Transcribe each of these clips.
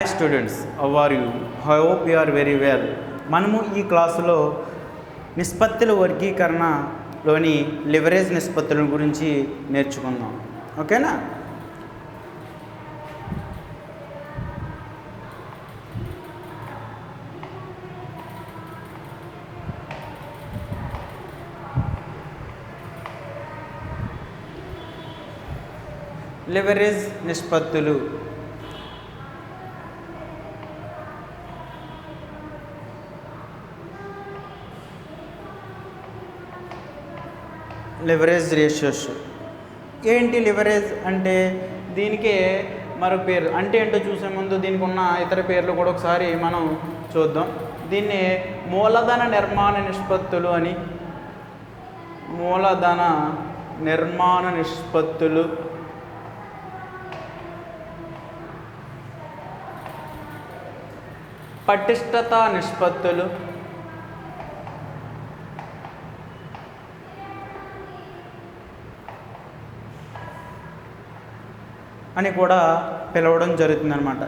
Hi students, how are you? I hope you are very well. మనము ఈ క్లాసులో నిష్పత్తుల వర్గీకరణలోని leverage నిష్పత్తుల గురించి నేర్చుకుందాం. ఓకేనా? లివరేజ్ నిష్పత్తులు లివరేజ్ రేషియోస్. ఏంటి లివరేజ్ అంటే? దీనికే మరో పేరు. అంటే ఏంటో చూసే ముందు దీనికి ఉన్న ఇతర పేర్లు కూడా ఒకసారి మనం చూద్దాం. దీన్ని మూలధన నిర్మాణ నిష్పత్తులు అని, మూలధన నిర్మాణ నిష్పత్తులు, పటిష్టత నిష్పత్తులు, అని కూడా పిలవడం జరుగుతుందన్నమాట.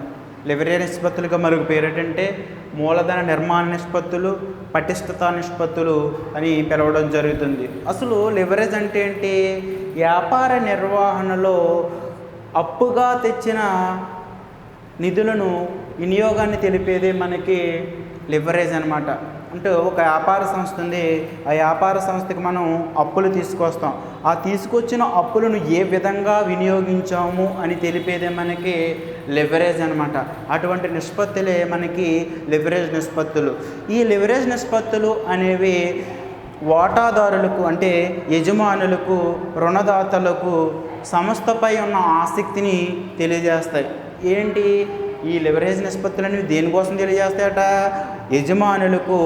లివరేజ్ నిష్పత్తులుగా మరొక పేరు ఏంటంటే మూలధన నిర్మాణ నిష్పత్తులు, పటిష్టత నిష్పత్తులు అని పిలవడం జరుగుతుంది. అసలు లివరేజ్ అంటే ఏంటి? వ్యాపార నిర్వహణలో అప్పుగా తెచ్చిన నిధులను వినియోగాన్ని తెలిపేదే మనకి లివరేజ్ అనమాట. అంటే ఒక వ్యాపార సంస్థ ఉంది, ఆ వ్యాపార సంస్థకి మనం అప్పులు తీసుకొస్తాం. ఆ తీసుకొచ్చిన అప్పులను ఏ విధంగా వినియోగించాము అని తెలిపేదే మనకి లివరేజ్ అనమాట. అటువంటి నిష్పత్తులే మనకి లివరేజ్ నిష్పత్తులు. ఈ లివరేజ్ నిష్పత్తులు అనేవి వాటాదారులకు అంటే యజమానులకు, రుణదాతలకు సంస్థపై ఉన్న ఆసక్తిని తెలియజేస్తాయి. ఏంటి ఈ లివరేజ్ నిష్పత్తులని దేనికోసం తెలియజేస్తాయట? యజమానులకు,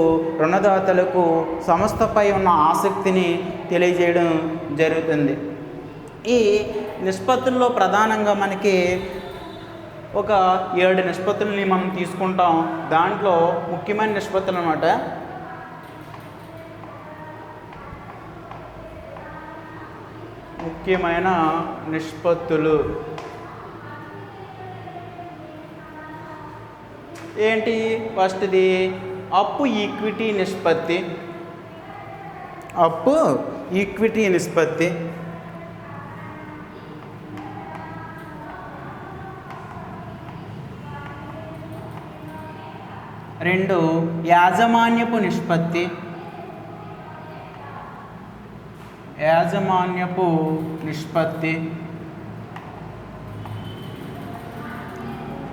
రుణదాతలకు సంస్థపై ఉన్న ఆసక్తిని తెలియజేయడం జరుగుతుంది. ఈ నిష్పత్తుల్లో ప్రధానంగా మనకి ఒక 7 నిష్పత్తులని మనం తీసుకుంటాం. దాంట్లో ముఖ్యమైన నిష్పత్తులు అన్నమాట. ముఖ్యమైన నిష్పత్తులు ఏంటి? ఫస్ట్ది అప్పు ఈక్విటీ నిష్పత్తి. అప్పు ఈక్విటీ నిష్పత్తి. రెండు యాజమాన్యపు నిష్పత్తి. యాజమాన్యపు నిష్పత్తి.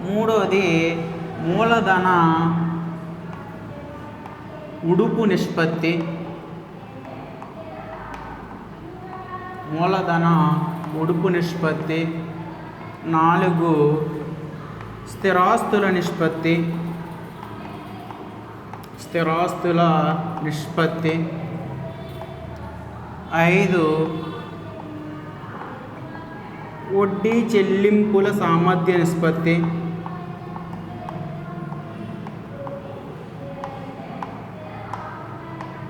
మూడవది మూలధన ఉడుపు నిష్పత్తి. మూలధన ఉడుపు నిష్పత్తి. 4 స్థిరాస్తుల నిష్పత్తి. స్థిరాస్తుల నిష్పత్తి. 5 వడ్డీ చెల్లింపుల సామర్థ్య నిష్పత్తి.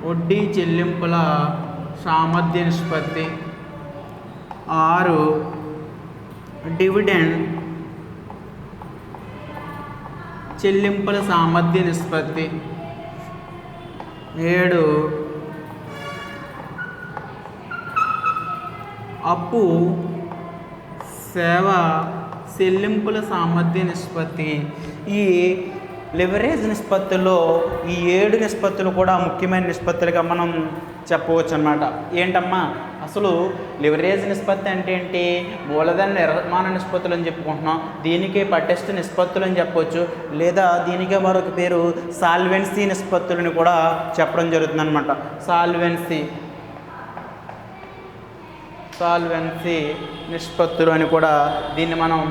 వడ్డీ చెల్లింపుల సామర్థ్య నిష్పత్తి. 6 డివిడెండ్ చెల్లింపుల సామర్థ్య నిష్పత్తి. 7 అప్పు సేవ చెల్లింపుల సామర్థ్య నిష్పత్తి. ఈ లివరేజ్ నిష్పత్తుల్లో ఈ 7 నిష్పత్తులు కూడా ముఖ్యమైన నిష్పత్తులుగా మనం చెప్పవచ్చు అన్నమాట. ఏంటమ్మా అసలు లివరేజ్ నిష్పత్తి అంటే ఏంటి? మూలధన నిర్మాణ నిష్పత్తులు అని చెప్పుకుంటున్నాం. దీనికే పటిష్ట నిష్పత్తులు అని చెప్పవచ్చు, లేదా దీనికే మరొక పేరు సాల్వెన్సీ నిష్పత్తులని కూడా చెప్పడం జరుగుతుంది అనమాట. సాల్వెన్సీ నిష్పత్తులు అని కూడా దీన్ని మనం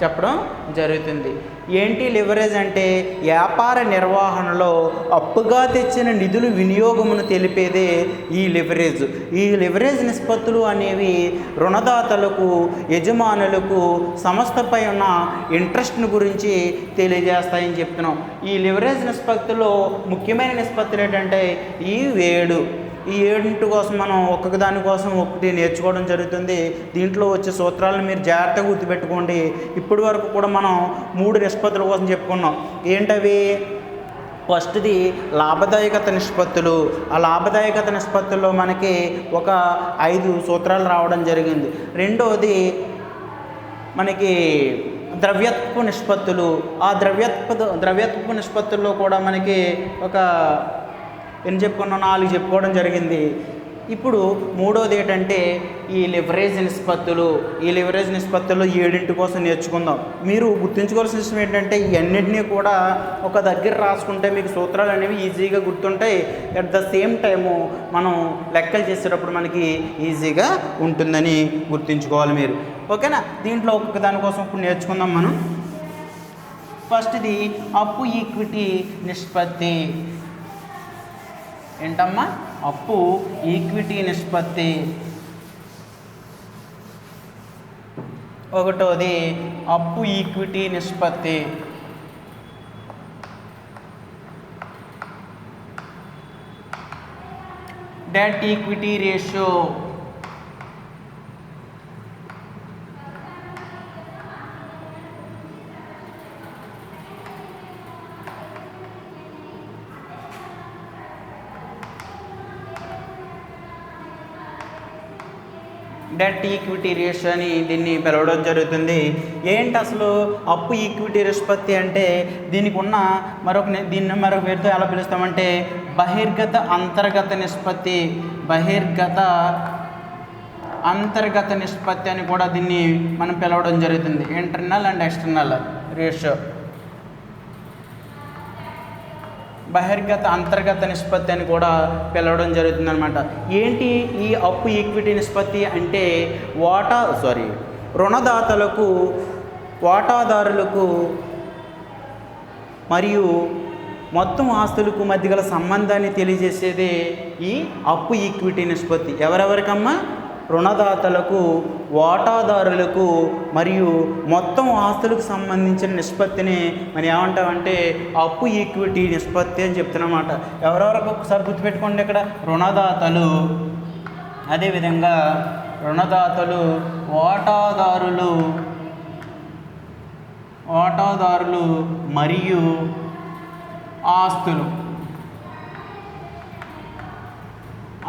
చెప్పడం జరుగుతుంది. ఏంటి లివరేజ్ అంటే? వ్యాపార నిర్వహణలో అప్పుగా తెచ్చిన నిధుల వినియోగమును తెలిపేదే ఈ లివరేజ్. ఈ లివరేజ్ నిష్పత్తులు అనేవి రుణదాతలకు, యజమానులకు సంస్థపై ఉన్న ఇంట్రెస్ట్ను గురించి తెలియజేస్తాయని చెప్తున్నాం. ఈ లివరేజ్ నిష్పత్తుల్లో ముఖ్యమైన నిష్పత్తులు ఏంటంటే ఈ 7. ఈ 7 కోసం మనం ఒక్కొక్క దానికోసం ఒకటి నేర్చుకోవడం జరుగుతుంది. దీంట్లో వచ్చే సూత్రాలను మీరు జాగ్రత్తగా గుర్తుపెట్టుకోండి. ఇప్పటి వరకు కూడా మనం 3 నిష్పత్తుల కోసం చెప్పుకున్నాం. ఏంటవి? ఫస్ట్ది లాభదాయకత నిష్పత్తులు. ఆ లాభదాయకత నిష్పత్తుల్లో మనకి ఒక 5 సూత్రాలు రావడం జరిగింది. రెండోది మనకి ద్రవ్యత్వ నిష్పత్తులు. ఆ ద్రవ్యత్వ నిష్పత్తుల్లో కూడా మనకి ఒక ఎన్ని చెప్పుకున్నాం? 4 చెప్పుకోవడం జరిగింది. ఇప్పుడు మూడోది ఏంటంటే ఈ లివరేజ్ నిష్పత్తులు. ఈ లివరేజ్ నిష్పత్తుల్లో 7 కోసం నేర్చుకుందాం. మీరు గుర్తుంచుకోవాల్సిన విషయం ఏంటంటే ఇవన్నింటినీ కూడా ఒక దగ్గర రాసుకుంటే మీకు సూత్రాలు అనేవి ఈజీగా గుర్తుంటాయి. అట్ ద సేమ్ టైము మనం లెక్కలు చేసేటప్పుడు మనకి ఈజీగా ఉంటుందని గుర్తుంచుకోవాలి మీరు. ఓకేనా? దీంట్లో ఒక్కొక్క దానికోసం ఇప్పుడు నేర్చుకుందాం మనం. ఫస్ట్ది అప్పు ఈక్విటీ నిష్పత్తి. ఏంటమ్మా? అప్పు ఈక్విటీ నిష్పత్తి. ఒకటోది అప్పు ఈక్విటీ నిష్పత్తి. Debt equity ratio. Debt equity ratio అని దీన్ని పిలవడం జరుగుతుంది. ఏంటి అసలు అప్పు ఈక్విటీ నిష్పత్తి అంటే? దీన్ని మరొక పేరుతో ఎలా పిలుస్తామంటే బహిర్గత అంతర్గత నిష్పత్తి. బహిర్గత అంతర్గత నిష్పత్తి అని కూడా దీన్ని మనం పిలవడం జరుగుతుంది. Internal and external ratio. బహిర్గత అంతర్గత నిష్పత్తి అని కూడా పిలవడం జరుగుతుంది అనమాట. ఏంటి ఈ అప్పు ఈక్విటీ నిష్పత్తి అంటే? రుణదాతలకు, వాటాదారులకు మరియు మొత్తం ఆస్తులకు మధ్య గల సంబంధాన్ని తెలియజేసేదే ఈ అప్పు ఈక్విటీ నిష్పత్తి. ఎవరెవరికమ్మా? రుణదాతలకు, వాటాదారులకు మరియు మొత్తం ఆస్తులకు సంబంధించిన నిష్పత్తిని మనం ఏమంటామంటే అప్పు ఈక్విటీ నిష్పత్తి అని చెప్తున్నమాట. ఎవరెవరికి ఒకసారి గుర్తుపెట్టుకోండి. ఇక్కడ రుణదాతలు, అదేవిధంగా రుణదాతలు, వాటాదారులు మరియు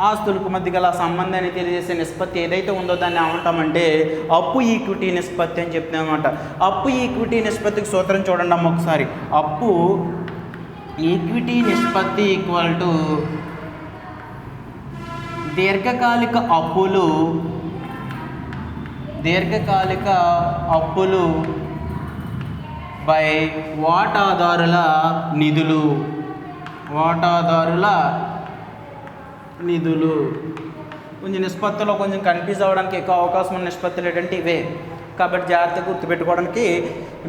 ఆస్తులకు మధ్య గల సంబంధాన్ని తెలియజేసే నిష్పత్తి ఏదైతే ఉందో దాన్ని ఏమంటామంటే అప్పు ఈక్విటీ నిష్పత్తి అని చెప్తాం అన్నమాట. అప్పు ఈక్విటీ నిష్పత్తికి సూత్రం చూడండి అమ్మ ఒకసారి. అప్పు ఈక్విటీ నిష్పత్తి ఈక్వల్ టు దీర్ఘకాలిక అప్పులు బై వాటాదారుల నిధులు. కొంచెం నిష్పత్తిలో కొంచెం కన్ఫ్యూజ్ అవ్వడానికి ఎక్కువ అవకాశం ఉన్న నిష్పత్తులు ఏంటంటే ఇవే. కాబట్టి జాగ్రత్తగా గుర్తుపెట్టుకోవడానికి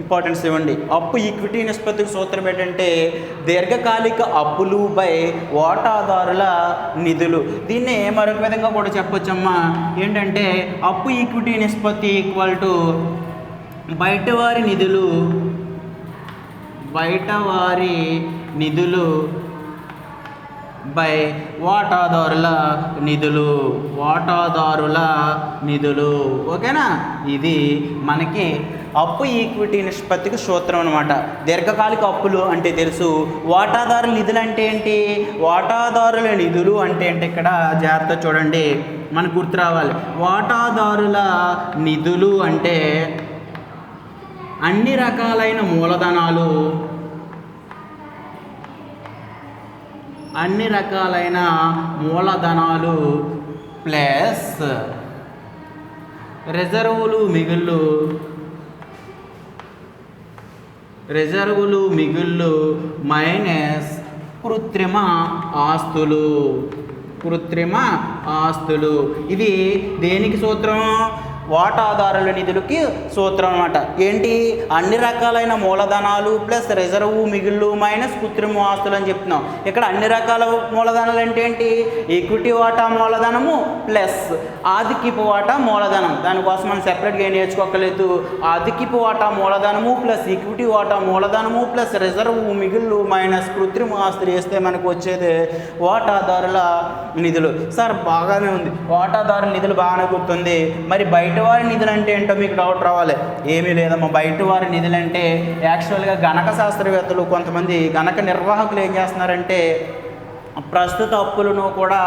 ఇంపార్టెన్స్ ఇవ్వండి. అప్పు ఈక్విటీ నిష్పత్తికి సూత్రం ఏంటంటే దీర్ఘకాలిక అప్పులు బై వాటాదారుల నిధులు. దీన్ని మరొక విధంగా కూడా చెప్పొచ్చమ్మా. ఏంటంటే అప్పు ఈక్విటీ నిష్పత్తి ఈక్వల్ టు బయటవారి నిధులు బై వాటాదారుల నిధులు. ఓకేనా? ఇది మనకి అప్పు ఈక్విటీ నిష్పత్తికి సూత్రం అనమాట. దీర్ఘకాలిక అప్పులు అంటే తెలుసు. వాటాదారుల నిధులు అంటే ఏంటి? వాటాదారుల నిధులు అంటే ఇక్కడ జాగ్రత్త చూడండి, మనకు గుర్తు రావాలి. వాటాదారుల నిధులు అంటే అన్ని రకాలైన మూలధనాలు ప్లస్ రిజర్వులు మిగుళ్ళు మైనస్ కృత్రిమ ఆస్తులు. ఇది దేనికి సూత్రం? వాటాదారుల నిధులకి సూత్రం అనమాట. ఏంటి? అన్ని రకాలైన మూలధనాలు ప్లస్ రిజర్వ్ మిగుళ్ళు మైనస్ కృత్రిమ ఆస్తులు అని చెప్తున్నాం. ఇక్కడ అన్ని రకాల మూలధనాలు అంటే ఏంటి? ఈక్విటీ వాటా మూలధనము ప్లస్ ఆధిక్యపు వాటా మూలధనం. దానికోసం మనం సెపరేట్గా ఏం నేర్చుకోకలేదు. ఆధిక్యపు వాటా మూలధనము ప్లస్ ఈక్విటీ వాటా మూలధనము ప్లస్ రిజర్వ్ మిగుళ్ళు మైనస్ కృత్రిమ ఆస్తులు వేస్తే మనకు వచ్చేది వాటాదారుల నిధులు. సార్ బాగానే ఉంది, వాటాదారుల నిధులు బాగానే గుర్తుంది. మరి బయటవారి నిధులు అంటే ఏంటో మీకు డౌట్ రావాలి. ఏమీ లేదమ్మా, బయటవారి నిధులు అంటే యాక్చువల్గా గణక శాస్త్రవేత్తలు కొంతమంది గణక నిర్వాహకులు ఏం చేస్తున్నారంటే ప్రస్తుత అప్పులను కూడా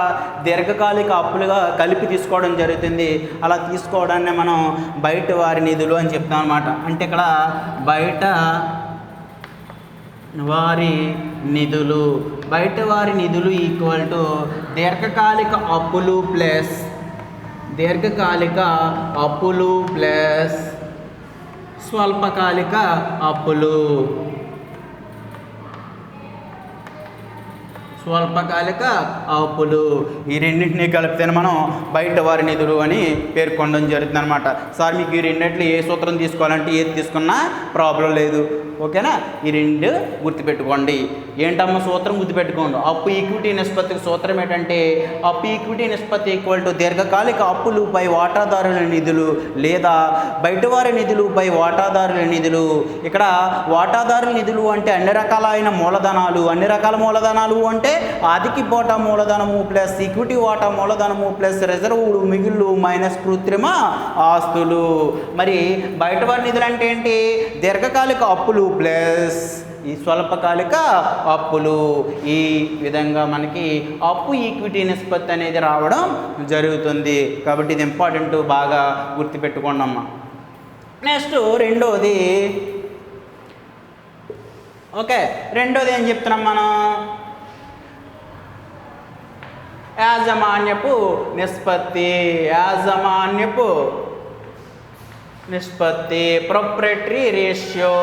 దీర్ఘకాలిక అప్పులుగా కలిపి తీసుకోవడం జరుగుతుంది. అలా తీసుకోవడాన్ని మనం బయటవారి నిధులు అని చెప్తాం అన్నమాట. అంటే ఇక్కడ బయట వారి నిధులు, బయటవారి నిధులు ఈక్వల్ టు దీర్ఘకాలిక అప్పులు ప్లస్ స్వల్పకాలిక అప్పులు. ఈ రెండింటినీ కలిపితేనే మనం బయట వారి నిధులు అని పేర్కొనడం జరుగుతుంది అనమాట. సార్ మీకు ఈ రెండింటిలో ఏ సూత్రం తీసుకోవాలంటే ఏది తీసుకున్నా ప్రాబ్లం లేదు, ఓకేనా? ఈ రెండు గుర్తుపెట్టుకోండి. ఏంటమ్మా సూత్రం? గుర్తుపెట్టుకోండి. అప్పు ఈక్విటీ నిష్పత్తికి సూత్రం ఏంటంటే అప్పు ఈక్విటీ నిష్పత్తి ఈక్వల్ టు దీర్ఘకాలిక అప్పులు పై వాటాదారుల నిధులు లేదా బయటవారి నిధులు పై వాటాదారుల నిధులు. ఇక్కడ వాటాదారుల నిధులు అంటే అన్ని రకాలైన మూలధనాలు. అన్ని రకాల మూలధనాలు అంటే ఆధిక్య వాటా మూలధనము ప్లస్ ఈక్విటీ వాటా మూలధనము ప్లస్ రిజర్వులు మిగుళ్ళు మైనస్ కృత్రిమ ఆస్తులు. మరి బయటవారి నిధులు అంటే ఏంటి? దీర్ఘకాలిక అప్పులు ప్లస్ ఈ స్వల్పకాలిక అప్పులు. ఈ విధంగా మనకి అప్పు ఈక్విటీ నిష్పత్తి అనేది రావడం జరుగుతుంది. కాబట్టి ఇది ఇంపార్టెంట్, బాగా గుర్తుపెట్టుకోండి అమ్మా. నెక్స్ట్ రెండోది, ఓకే, రెండోది ఏం చెప్తున్నాం మనం? యాజమాన్యపు నిష్పత్తి, ప్రొప్రైటరీ రేషియో.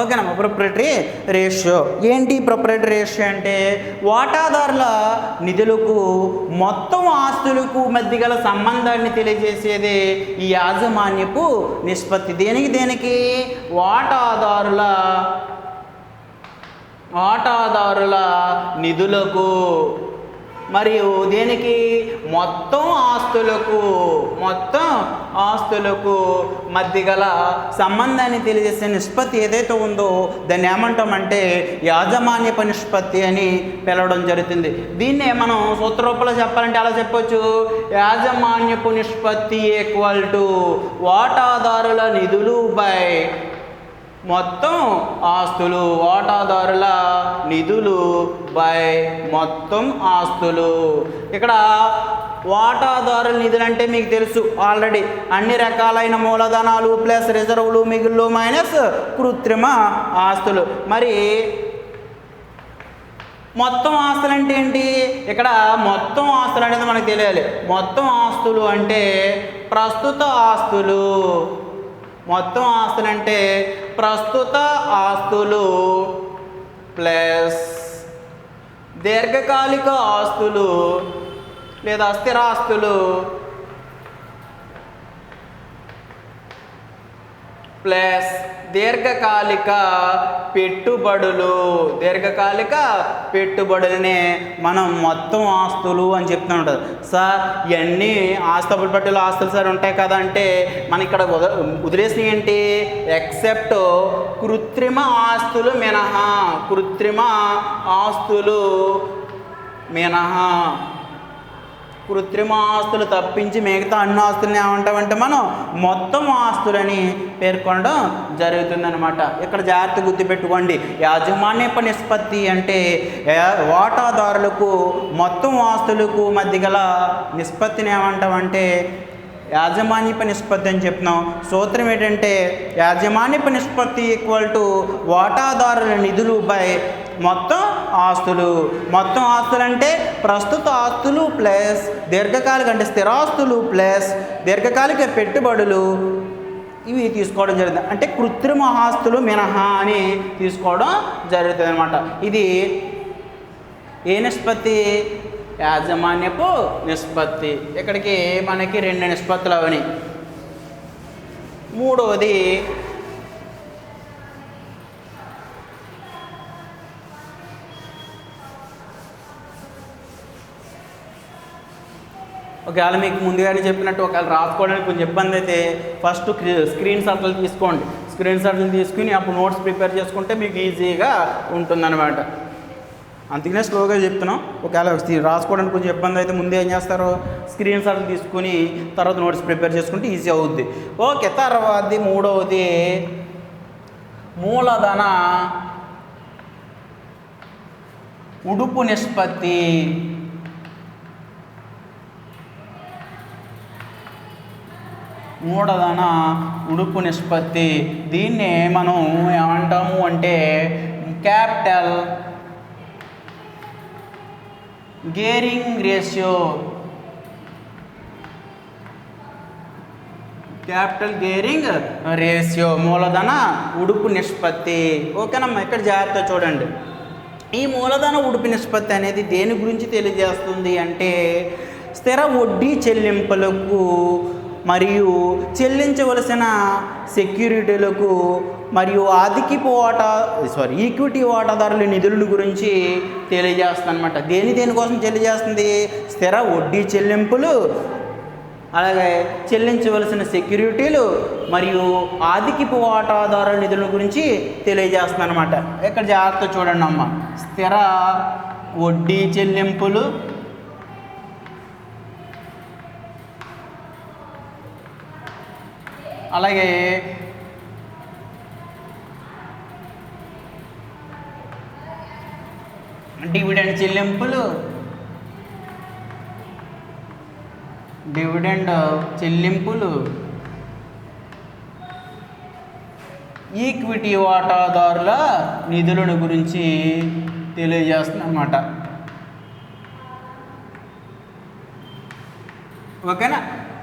ఓకేనమ్మా. ప్రొప్రైటరీ రేషియో ఏంటి? ప్రొప్రైటరీ రేషియో అంటే వాటాదారుల నిధులకు మొత్తం ఆస్తులకు మధ్య గల సంబంధాన్ని తెలియజేసేది ఈ యాజమాన్యపు నిష్పత్తి. దేనికి? వాటాదారుల నిధులకు మరియు దేనికి? మొత్తం ఆస్తులకు మధ్య గల సంబంధాన్ని తెలియజేసే నిష్పత్తి ఏదైతే ఉందో దాన్ని ఏమంటామంటే యాజమాన్యపు నిష్పత్తి అని పిలవడం జరుగుతుంది. దీన్నే మనం సూత్రరూపంలో చెప్పాలంటే అలా చెప్పొచ్చు. యాజమాన్యపు నిష్పత్తి ఈక్వల్ టు వాటాదారుల నిధులు బై మొత్తం ఆస్తులు. వాటాదారుల నిధులు బై మొత్తం ఆస్తులు. ఇక్కడ వాటాదారుల నిధులు అంటే మీకు తెలుసు ఆల్రెడీ, అన్ని రకాలైన మూలధనాలు ప్లస్ రిజర్వులు మిగుళ్ళు మైనస్ కృత్రిమ ఆస్తులు. మరి మొత్తం ఆస్తులు అంటే ఏంటి? ఇక్కడ మొత్తం ఆస్తులు అనేది మనకు తెలియాలి. మొత్తం ఆస్తులు అంటే ప్రస్తుత ఆస్తులు. మొత్తం ఆస్తులు అంటే ప్రస్తుత ఆస్తులు ప్లస్ దీర్ఘకాలిక ఆస్తులు లేదా స్థిరాస్తులు ప్లస్ దీర్ఘకాలిక పెట్టుబడులనే మనం మొత్తం ఆస్తులు అని చెప్తూ ఉంటుంది. సార్ ఇవన్నీ ఆస్తుల పట్టిలో ఆస్తులు సార్ ఉంటాయి కదా అంటే మన ఇక్కడ వదిలేసినవి ఏంటి? ఎక్సెప్ట్ కృత్రిమ ఆస్తులు మినహా. కృత్రిమ ఆస్తులు తప్పించి మిగతా అన్ని ఆస్తులని ఏమంటామంటే మనం మొత్తం ఆస్తులని పేర్కొనడం జరుగుతుందన్నమాట. ఇక్కడ జాగ్రత్త గుర్తుపెట్టుకోండి. యాజమాన్యపు నిష్పత్తి అంటే వాటాదారులకు మొత్తం ఆస్తులకు మధ్య గల నిష్పత్తిని ఏమంటామంటే యాజమాన్యపు నిష్పత్తి అని చెప్తున్నాం. సూత్రం ఏంటంటే యాజమాన్యపు నిష్పత్తి ఈక్వల్ టు వాటాదారుల నిధులు బై మొత్తం ఆస్తులు. మొత్తం ఆస్తులు అంటే ప్రస్తుత ఆస్తులు ప్లస్ దీర్ఘకాలిక అంటే స్థిరాస్తులు ప్లస్ దీర్ఘకాలిక పెట్టుబడులు ఇవి తీసుకోవడం జరుగుతుంది. అంటే కృత్రిమ ఆస్తులు మినహా అని తీసుకోవడం జరుగుతుంది అనమాట. ఇది ఏ నిష్పత్తి? యాజమాన్యపు నిష్పత్తి. ఇక్కడికి మనకి 2 నిష్పత్తులు అవని. మూడవది ఒకవేళ మీకు ముందుగానే చెప్పినట్టు ఒకవేళ రాసుకోవడానికి కొంచెం ఇబ్బంది అయితే ఫస్ట్ స్క్రీన్ షాట్లు తీసుకోండి. స్క్రీన్ షాట్లు తీసుకుని అప్పుడు నోట్స్ ప్రిపేర్ చేసుకుంటే మీకు ఈజీగా ఉంటుందన్నమాట. అందుకనే స్లోగా చెప్తున్నాం. ఒకవేళ రాసుకోవడానికి కొంచెం ఇబ్బంది అయితే ముందే ఏం చేస్తారు? స్క్రీన్ షాట్లు తీసుకుని తర్వాత నోట్స్ ప్రిపేర్ చేసుకుంటే ఈజీ అవుద్ది. ఓకే, తర్వాతది మూడవది మూలధన ఉడుపు నిష్పత్తి. మూలధన ఉడుపు నిష్పత్తి. దీన్నే మనం ఏమంటాము అంటే capital gearing ratio. Capital gearing ratio, మూలధన ఉడుపు నిష్పత్తి. ఓకేనమ్మా, ఇక్కడ జాగ్రత్త చూడండి. ఈ మూలధన ఉడుపు నిష్పత్తి అనేది దేని గురించి తెలియజేస్తుంది అంటే స్థిర వడ్డీ చెల్లింపులకు మరియు చెల్లించవలసిన సెక్యూరిటీలకు మరియు ఈక్విటీ వాటాదారుల నిధుల గురించి తెలియజేస్తుంది అనమాట. దేనికోసం తెలియజేస్తుంది? స్థిర వడ్డీ చెల్లింపులు, అలాగే చెల్లించవలసిన సెక్యూరిటీలు మరియు ఆధిక్యపు వాటాదారుల నిధుల గురించి తెలియజేస్తుంది అనమాట. ఇక్కడ జాగ్రత్త చూడండి అమ్మ. స్థిర వడ్డీ చెల్లింపులు, అలాగే డివిడెండ్ చెల్లింపులు, ఈక్విటీ వాటాదారుల నిధులను గురించి తెలియజేస్తుంది అన్నమాట. ఓకేనా?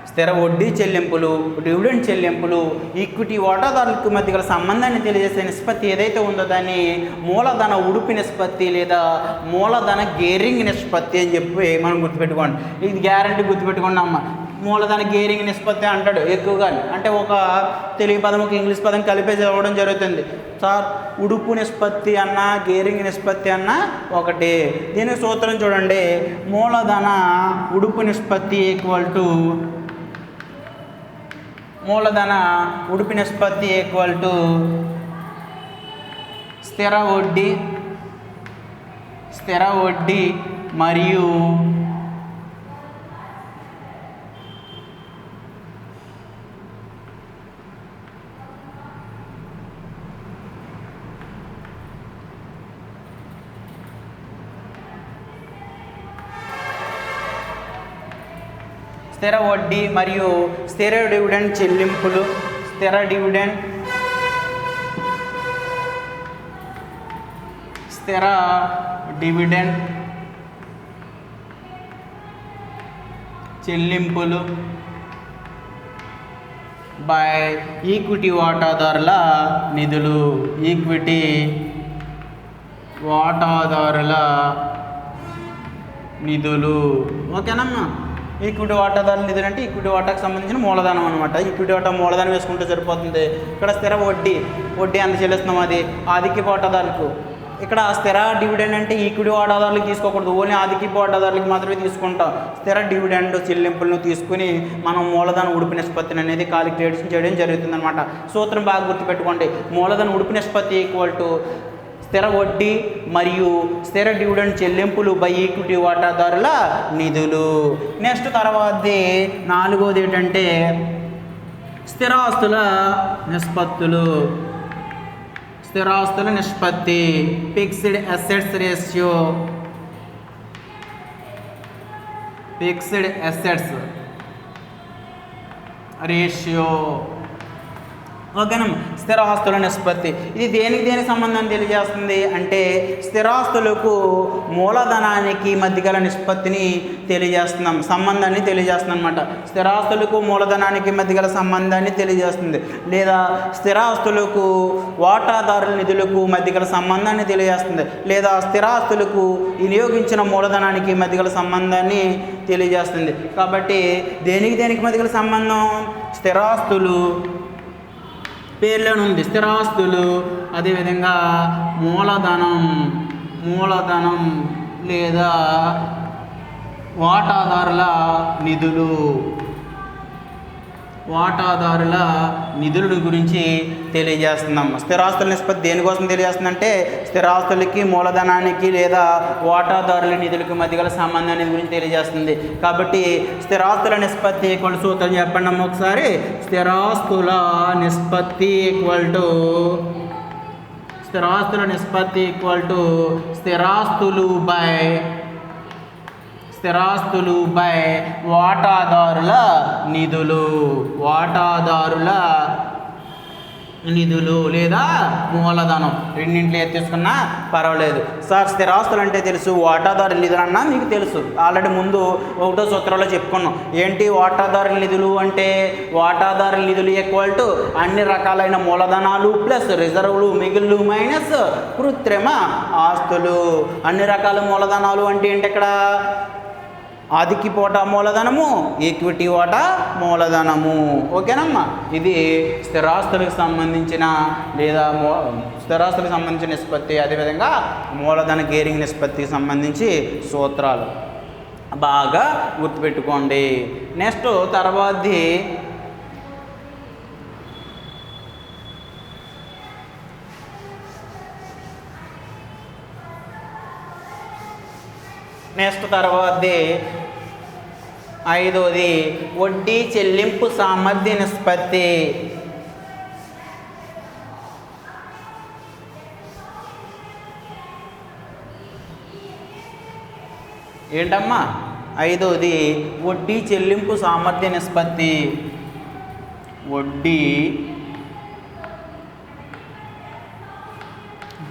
స్థిర వడ్డీ చెల్లింపులు, డివిడెండ్ చెల్లింపులు, ఈక్విటీ వాటాదారులకు మధ్య గల సంబంధాన్ని తెలియజేసే నిష్పత్తి ఏదైతే ఉందో దాన్ని మూలధన ఉడుపు నిష్పత్తి లేదా మూలధన గేరింగ్ నిష్పత్తి అని చెప్పి మనం గుర్తుపెట్టుకోండి. ఇది గ్యారంటీ గుర్తుపెట్టుకోండి అమ్మ. మూలధన గేరింగ్ నిష్పత్తి అంటాడు ఎక్కువగా. అంటే ఒక తెలుగు పదం ఒక ఇంగ్లీష్ పదం కలిపే చదవడం జరుగుతుంది. సార్ ఉడుపు నిష్పత్తి అన్నా గేరింగ్ నిష్పత్తి అన్నా ఒకటి. దీనికి సూత్రం చూడండి. మూలధన ఉడుపు నిష్పత్తి ఈక్వల్ టు స్థిర వడ్డీ మరియు స్థిర డివిడెండ్ చెల్లింపులు, స్థిర డివిడెండ్ చెల్లింపులు బై ఈక్విటీ వాటాదారుల నిధులు. ఓకేనమ్మా? ఈక్విటీ వాటాదారుల నిధులు అంటే ఈక్విటీ వాటాకు సంబంధించిన మూలధనం అనమాట. ఈక్విటీ వాటా మూలధనం వేసుకుంటే సరిపోతుంది. ఇక్కడ స్థిర వడ్డీ ఎంత చెల్లిస్తున్నాం అది ఆధిక్య వాటాదారులకు. ఇక్కడ స్థిర డివిడెండ్ అంటే ఈక్విటీ వాటాదారులకు తీసుకోకూడదు, ఓన్లీ ఆధిక్య వాటాదారులకు మాత్రమే తీసుకుంటాం. స్థిర డివిడెండ్ చెల్లింపులను తీసుకుని మనం మూలధన ఉడుపు నిష్పత్తిని అనేది కాలిక్యులేషన్ చేయడం జరుగుతుంది అనమాట. సూత్రం బాగా గుర్తుపెట్టుకోండి. మూలధన ఉడుపు నిష్పత్తి ఈక్వల్ టు స్థిర వడ్డీ మరియు స్థిర డివిడెండ్ చెల్లింపులు బై ఈక్విటీ వాటాదారుల నిధులు. నెక్స్ట్ తర్వాతది నాలుగోది ఏంటంటే స్థిరాస్తుల నిష్పత్తి, ఫిక్స్డ్ అసెట్స్ రేషియో. ఓకేనా. స్థిరాస్తుల నిష్పత్తి ఇది దేనికి సంబంధం తెలియజేస్తుంది అంటే స్థిరాస్తులకు మూలధనానికి మధ్య గల నిష్పత్తిని తెలియజేస్తున్నాం, సంబంధాన్ని తెలియజేస్తుంది అనమాట. స్థిరాస్తులకు మూలధనానికి మధ్య గల సంబంధాన్ని తెలియజేస్తుంది, లేదా స్థిరాస్తులకు వాటాదారుల నిధులకు మధ్య గల సంబంధాన్ని తెలియజేస్తుంది, లేదా స్థిరాస్తులకు వినియోగించిన మూలధనానికి మధ్య గల సంబంధాన్ని తెలియజేస్తుంది. కాబట్టి దేనికి మధ్య గల సంబంధం? స్థిరాస్తులు పేర్లోనే ఉంది, స్థిరాస్తులు, అదేవిధంగా మూలధనం లేదా వాటాదారుల నిధుల గురించి తెలియజేస్తున్నాం. స్థిరాస్తుల నిష్పత్తి దేనికోసం తెలియజేస్తుందంటే స్థిరాస్తులకి మూలధనానికి లేదా వాటాదారుల నిధులకి మధ్య గల సంబంధాన్ని గురించి తెలియజేస్తుంది. కాబట్టి స్థిరాస్తుల నిష్పత్తి ఈక్వల్ సూత్రం చెప్పండి అమ్మ ఒకసారి. స్థిరాస్తుల నిష్పత్తి ఈక్వల్ టు స్థిరాస్తులు బై వాటాదారుల నిధులు లేదా మూలధనం, రెండింటిలో ఏది తీసుకున్నా పర్వాలేదు. సార్ స్థిరాస్తులు అంటే తెలుసు, వాటాదారుల నిధులు అన్నా మీకు తెలుసు, ఆల్రెడీ ముందు ఒకటో సూత్రంలో చెప్పుకున్నాం. ఏంటి వాటాదారుల నిధులు అంటే? వాటాదారుల నిధులు ఈక్వల్ టు అన్ని రకాలైన మూలధనాలు ప్లస్ రిజర్వులు మిగుళ్ళు మైనస్ కృత్రిమ ఆస్తులు. అన్ని రకాల మూలధనాలు అంటే ఏంటి? ఇక్కడ ఆదికి పోటా మూలధనము, ఈక్విటీ వాటా మూలధనము. ఓకేనమ్మా. ఇది స్థిరాస్తులకు సంబంధించిన లేదా స్థిరాస్తులకు సంబంధించిన నిష్పత్తి, అదేవిధంగా మూలధన గేరింగ్ నిష్పత్తికి సంబంధించి సూత్రాలు బాగా గుర్తుపెట్టుకోండి. నెక్స్ట్ తర్వాతది ఐదోది వడ్డీ చెల్లింపు సామర్థ్య నిష్పత్తి. ఏంటమ్మా? ఐదోది వడ్డీ చెల్లింపు సామర్థ్య నిష్పత్తి. వడ్డీ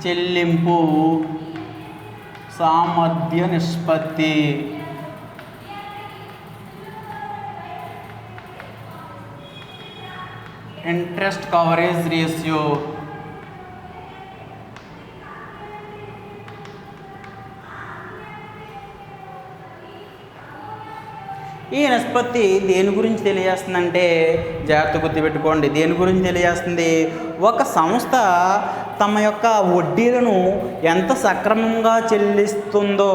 చెల్లింపు సామర్థ్య నిష్పత్తి. Interest coverage ratio. ఈ నిష్పత్తి దేని గురించి తెలియజేస్తుందంటే జాగ్రత్త గుర్తుపెట్టుకోండి. దేని గురించి తెలియజేస్తుంది? ఒక సంస్థ తమ యొక్క వడ్డీలను ఎంత సక్రమంగా చెల్లిస్తుందో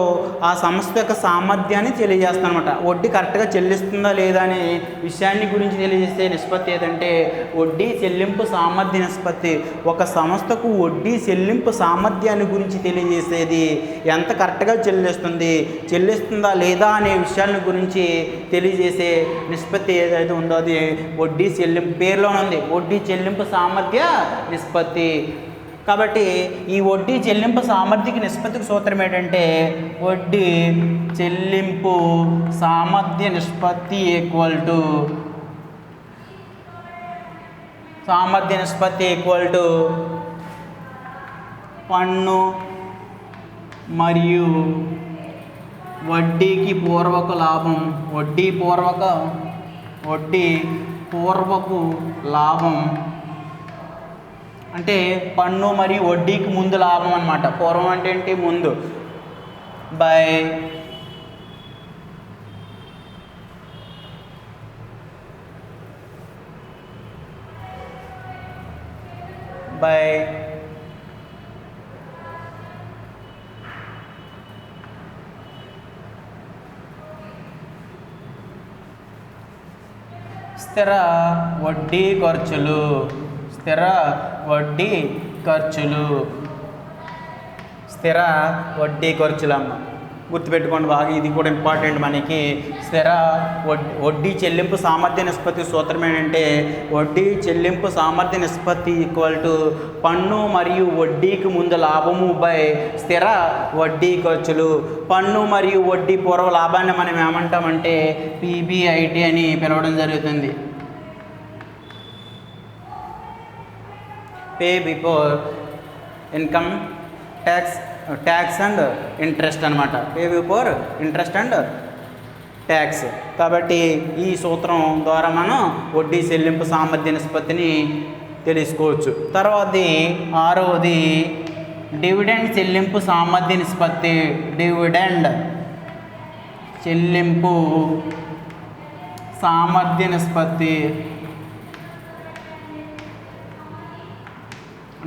ఆ సంస్థ యొక్క సామర్థ్యాన్ని తెలియజేస్తుంది అనమాట. వడ్డీ కరెక్ట్గా చెల్లిస్తుందా లేదా అనే విషయాన్ని గురించి తెలియజేసే నిష్పత్తి ఏదంటే వడ్డీ చెల్లింపు సామర్థ్య నిష్పత్తి. ఒక సంస్థకు వడ్డీ చెల్లింపు సామర్థ్యాన్ని గురించి తెలియజేసేది. ఎంత కరెక్ట్గా చెల్లిస్తుందా లేదా అనే విషయాన్ని గురించి తెలియజేసే నిష్పత్తి ఏదైతే ఉందో అది వడ్డీ చెల్లింపు, పేరులోనే ఉంది వడ్డీ చెల్లింపు సామర్థ్య నిష్పత్తి. కాబట్టి ఈ వడ్డీ చెల్లింపు సామర్థ్యకి నిష్పత్తికి సూత్రం ఏంటంటే వడ్డీ చెల్లింపు సామర్థ్య నిష్పత్తి ఈక్వల్ టు పన్ను మరియు వడ్డీకి పూర్వక లాభం. వడ్డీ పూర్వపు లాభం అంటే పన్ను మరియు వడ్డీకి ముందు లాభం అన్నమాట. పూర్వం అంటే ఏంటి? ముందు. బై స్థిర వడ్డీ ఖర్చులు అమ్మ గుర్తుపెట్టుకోండి బాగా. ఇది కూడా ఇంపార్టెంట్ మనకి. స్థిర వడ్డీ చెల్లింపు సామర్థ్య నిష్పత్తి సూత్రం ఏంటంటే వడ్డీ చెల్లింపు సామర్థ్య నిష్పత్తి ఈక్వల్ టు పన్ను మరియు వడ్డీకి ముందు లాభము బై స్థిర వడ్డీ ఖర్చులు. పన్ను మరియు వడ్డీ పూర్వ లాభాన్ని మనం ఏమంటామంటే PBIT అని పిలవడం జరుగుతుంది. Pay before income tax and interest అనమాట. Pay before interest and tax. కాబట్టి ఈ సూత్రం ద్వారా మనం వడ్డీ చెల్లింపు సామర్థ్య నిష్పత్తిని తెలుసుకోవచ్చు. తర్వాతది 6వది డివిడెండ్ చెల్లింపు సామర్థ్య నిష్పత్తి. డివిడెండ్ చెల్లింపు సామర్థ్య నిష్పత్తి.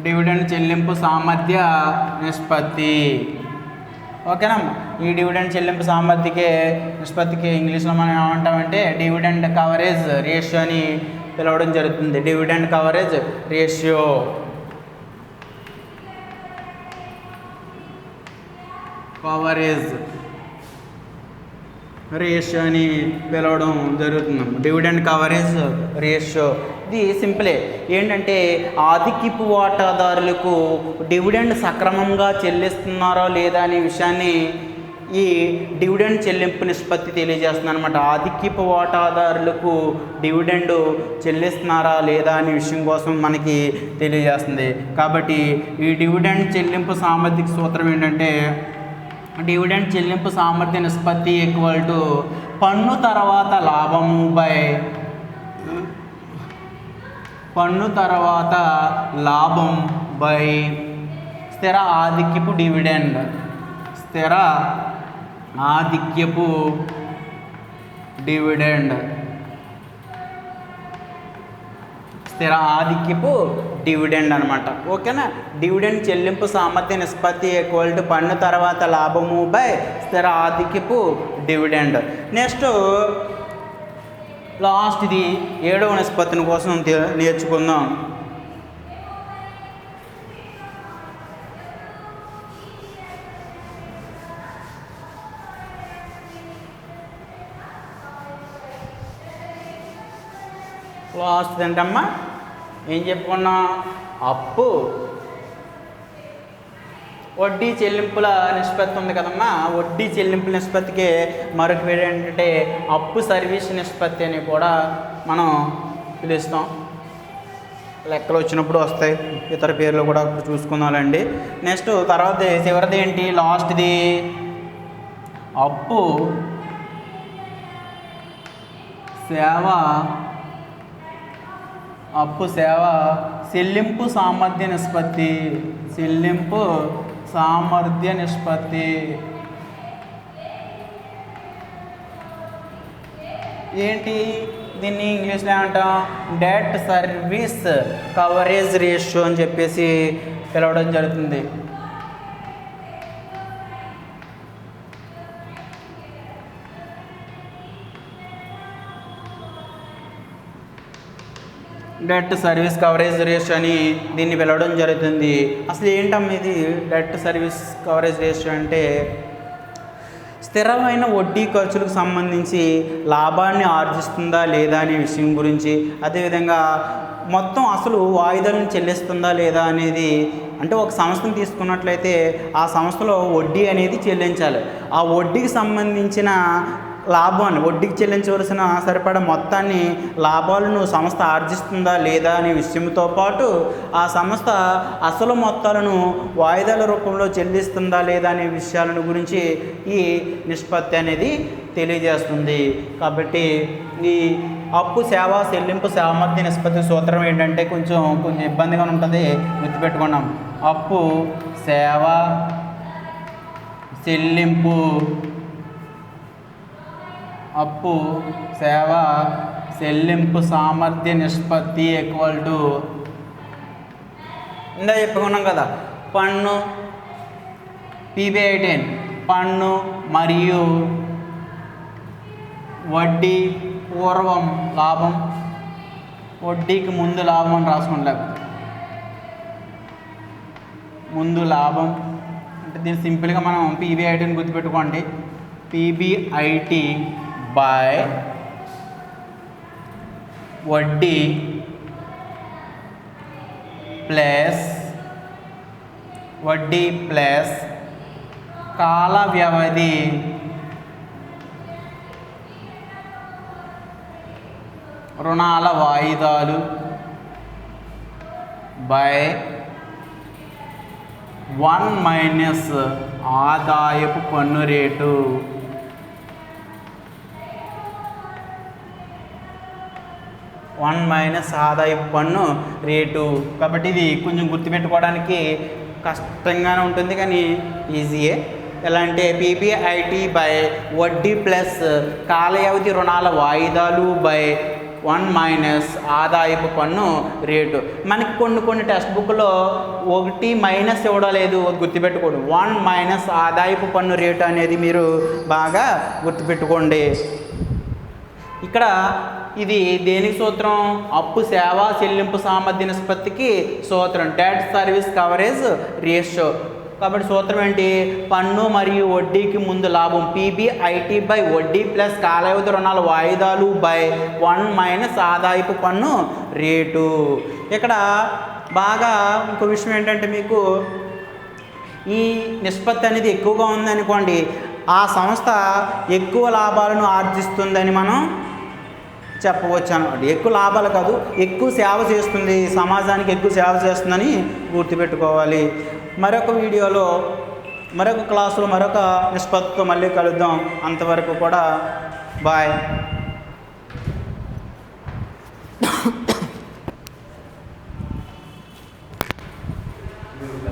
డివిడెండ్ చెల్లింపు సామర్థ్య నిష్పత్తి. ఓకేనా. ఈ డివిడెండ్ చెల్లింపు నిష్పత్తికి ఇంగ్లీష్లో మనం ఏమంటామంటే డివిడెండ్ కవరేజ్ రేషియో అని పిలవడం జరుగుతుంది. Dividend coverage ratio. అని పిలవడం జరుగుతుంది. డివిడెండ్ కవరేజ్ రేషియో ఇది సింపులే. ఏంటంటే ఆధిక్యపు వాటాదారులకు డివిడెండ్ సక్రమంగా చెల్లిస్తున్నారో లేదా అనే విషయాన్ని ఈ డివిడెండ్ చెల్లింపు నిష్పత్తి తెలియజేస్తుంది అనమాట. ఆధిక్యపు వాటాదారులకు డివిడెండ్ చెల్లిస్తున్నారా లేదా అనే విషయం కోసం మనకి తెలియజేస్తుంది. కాబట్టి ఈ డివిడెండ్ చెల్లింపు సామర్థ్య సూత్రం ఏంటంటే డివిడెండ్ చెల్లింపు సామర్థ్య నిష్పత్తి ఈక్వల్ టు పన్ను తర్వాత లాభం బై స్థిర ఆధిక్యపు డివిడెండ్. స్థిర ఆధిక్యపు డివిడెండ్ అనమాట. ఓకేనా. డివిడెండ్ చెల్లింపు సామర్థ్య నిష్పత్తి ఈక్వల్ టు పన్ను తర్వాత లాభము బై స్థిర ఆధిక్యపు డివిడెండ్. నెక్స్ట్ లాస్ట్ది 7వ నిష్పత్తిని కోసం నేర్చుకుందాం. లాస్ట్ ఏంటమ్మా ఏం చెప్పుకున్నాం? అప్పు వడ్డీ చెల్లింపుల నిష్పత్తి ఉంది కదమ్మా. వడ్డీ చెల్లింపుల నిష్పత్తికి మరొక పేరు ఏంటంటే అప్పు సర్వీస్ నిష్పత్తి అని కూడా మనం పిలుస్తాం. లెక్కలు వచ్చినప్పుడు వస్తాయి, ఇతర పేర్లు కూడా చూసుకుందామండి. నెక్స్ట్ తర్వాత చివరిది ఏంటి? లాస్ట్ది అప్పు సేవ చెల్లింపు సామర్థ్య నిష్పత్తి. ఏంటి దీన్ని ఇంగ్లీష్లో ఏమంటాం? డెట్ సర్వీస్ కవరేజ్ రేషియో అని చెప్పేసి పిలవడం జరుగుతుంది. డెట్ సర్వీస్ కవరేజ్ రేషియో అని దీన్ని పిలవడం జరుగుతుంది. అసలు ఏంటమ్మా ఇది డెట్ సర్వీస్ కవరేజ్ రేషియో అంటే స్థిరమైన వడ్డీ ఖర్చులకు సంబంధించి లాభాన్ని ఆర్జిస్తుందా లేదా అనే విషయం గురించి, అదేవిధంగా మొత్తం అసలు వాయిదాలను చెల్లిస్తుందా లేదా అనేది. అంటే ఒక సంస్థను తీసుకున్నట్లయితే ఆ సంస్థలో వడ్డీ అనేది చెల్లించాలి. ఆ వడ్డీకి సంబంధించిన లాభాన్ని, వడ్డీకి చెల్లించవలసిన సరిపడా మొత్తాన్ని లాభాలను సంస్థ ఆర్జిస్తుందా లేదా అనే విషయంతో పాటు ఆ సంస్థ అసలు మొత్తాలను వాయిదాల రూపంలో చెల్లిస్తుందా లేదా అనే విషయాలను గురించి ఈ నిష్పత్తి అనేది తెలియజేస్తుంది. కాబట్టి ఈ అప్పు సేవ చెల్లింపు సామర్థ్య నిష్పత్తి సూత్రం ఏంటంటే కొంచెం ఇబ్బందిగా ఉంటుంది, గుర్తుపెట్టుకున్నాం. అప్పు సేవ చెల్లింపు సామర్థ్య నిష్పత్తి ఈక్వల్ టు ఇందా చెప్పుకున్నాం కదా, పన్ను PB18 పన్ను మరియు వడ్డీ పూర్వం లాభం, వడ్డీకి ముందు లాభం అని రాసుకుంటాం. ముందు లాభం అంటే దీన్ని సింపుల్గా మనం PB18 గుర్తుపెట్టుకోండి. PB18 బై వడ్డీ ప్లస్ కాల వ్యవధి రుణాల వాయిదాలు బై 1 మైనస్ ఆదాయపు పన్ను రేటు. ఆదాయపు పన్ను రేటు. కాబట్టి ఇది కొంచెం గుర్తుపెట్టుకోవడానికి కష్టంగానే ఉంటుంది కానీ ఈజీయే. ఎలా అంటే పీబీఐటీ బై వడ్డీ ప్లస్ కాల వ్యవధి రుణాల వాయిదాలు బై 1 మైనస్ ఆదాయపు పన్ను రేటు. మనకి కొన్ని టెక్స్ట్ బుక్లో 1 మైనస్ ఇవ్వడం లేదు, గుర్తుపెట్టుకోండి. 1 మైనస్ ఆదాయపు పన్ను రేటు అనేది మీరు బాగా గుర్తుపెట్టుకోండి. ఇక్కడ ఇది దేనికి సూత్రం? అప్పు సేవా చెల్లింపు సామర్థ్య నిష్పత్తికి సూత్రం, డెట్ సర్వీస్ కవరేజ్ రేషియో. కాబట్టి సూత్రం ఏంటి? పన్ను మరియు వడ్డీకి ముందు లాభం పీబీఐటీ బై వడ్డీ ప్లస్ కాల వ్యవధి రుణాల వాయిదాలు బై 1 మైనస్ ఆదాయపు పన్ను రేటు. ఇక్కడ బాగా ఇంకో విషయం ఏంటంటే, మీకు ఈ నిష్పత్తి అనేది ఎక్కువగా ఉందనుకోండి, ఆ సంస్థ ఎక్కువ లాభాలను ఆర్జిస్తుందని మనం చెప్పవచ్చు అన్నమాట. ఎక్కువ లాభాలు కాదు, ఎక్కువ సేవ చేస్తుంది, సమాజానికి ఎక్కువ సేవ చేస్తుందని గుర్తుపెట్టుకోవాలి. మరొక వీడియోలో మరొక క్లాసులో మరొక నిష్పత్తితో మళ్ళీ కలుద్దాం. అంతవరకు కూడా బాయ్.